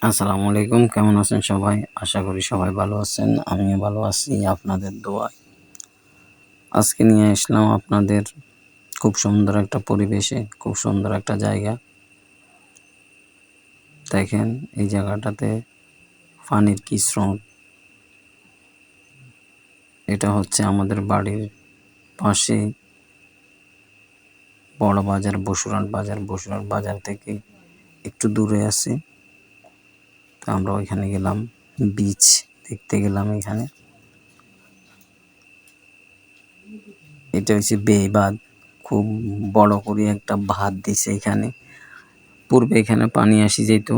আসসালামু আলাইকুম, কেমন আছেন সবাই? আশা করি সবাই ভালো আছেন। আমিও ভালো আছি আপনাদের দোয়ায়। আজকে নিয়ে আসলাম আপনাদের খুব সুন্দর একটা পরিবেশে, খুব সুন্দর একটা জায়গা। দেখেন এই জায়গাটাতে পানির কি স্রোত। এটা হচ্ছে আমাদের বাড়ির পাশে বড় বাজার, বসুরহাট বাজার থেকে একটু দূরে আছে। তো আমরা ওইখানে গেলাম, বিচ দেখতে গেলাম। এখানে এটা হচ্ছে বেবাদ, খুব বড় করে একটা বাঁধ দিছে এখানে। পূর্বে এখানে পানি আসি যেত,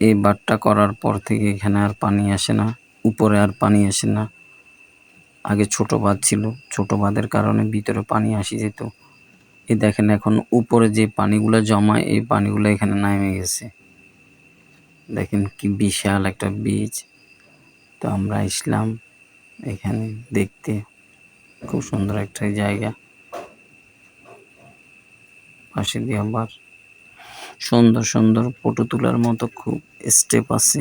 এই বাঁধটা করার পর থেকে এখানে আর পানি আসে না, উপরে আর পানি আসে না। আগে ছোট বাঁধ ছিল, ছোট বাঁধের কারণে ভিতরে পানি আসি যেত। এই দেখেন এখন উপরে যে পানিগুলো জমা, এই পানিগুলো এখানে নেমে গেছে। দেখেন কি বিশাল একটা বীজ। তো আমরা আসলাম এখানে দেখতে, খুব সুন্দর একটা জায়গা। পাশে দিয়ে আবার সুন্দর সুন্দর ফটো তোলার মতো খুব স্টেপ আছে,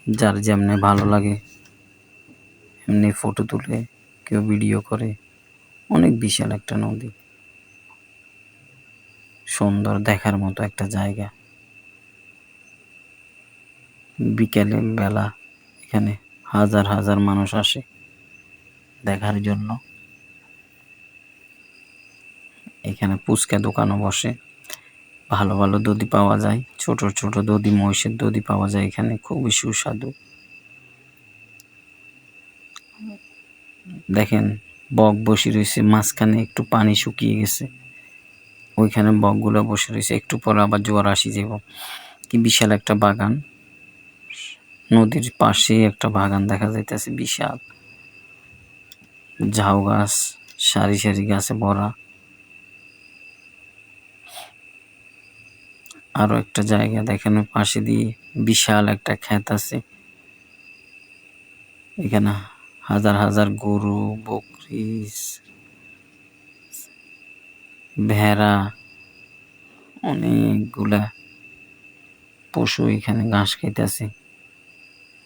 যার যেমনি ভালো লাগে এমনি ফটো তুলে, কেউ ভিডিও করে। অনেক বিশাল একটা নদী, সুন্দর দেখার মতো একটা জায়গা। বিকেলের বেলা এখানে হাজার হাজার মানুষ আসে দেখার জন্য। এখানে ফুচকা দোকানও বসে, ভালো ভালো দধি পাওয়া যায়, ছোট ছোট দধি, মহিষের দধি পাওয়া যায় এখানে, খুবই সুস্বাদু। দেখেন বক বসে রয়েছে মাঝখানে, একটু পানি শুকিয়ে গেছে, ওইখানে বকগুলো বসে রয়েছে। একটু পরে আবার জোয়ার আসি যাব। কি বিশাল একটা বাগান, নদীর পাশে একটা বাগান দেখা যাইতেছে বিশাল। ঝাউ গাছ, সারি সারি গাছে ভরা। আরো একটা জায়গা দেখেন, পাশে দিয়ে বিশাল একটা ক্ষেত আছে। এখানে হাজার হাজার গরু, বকরি, ভেড়া, অনেকগুলা পশু এখানে ঘাস খাইতেছে।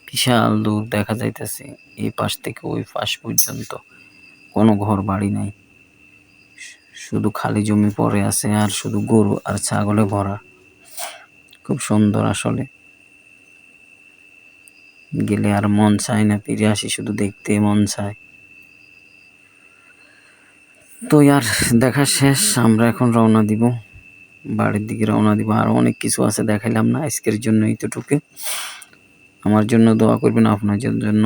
বিশাল দূর দেখা যাইতেছে, এই পাশ থেকে ওই পাশ পর্যন্ত কোনো ঘর বাড়ি নাই, শুধু খালি জমি পড়ে আছে, আর শুধু গরু আর ছাগলে ভরা। খুব সুন্দর আসলে, গেলে আর মন চায় না ফিরে আসি, শুধু দেখতে মন চায়। তো আর দেখা শেষ, আমরা এখন রওনা দিব, বাড়ির দিকে রওনা দিব। আর অনেক কিছু আছে, দেখাইলাম না আজকের জন্য, এতটুকু। আমার জন্য দোয়া করবেন, আপনার জন্য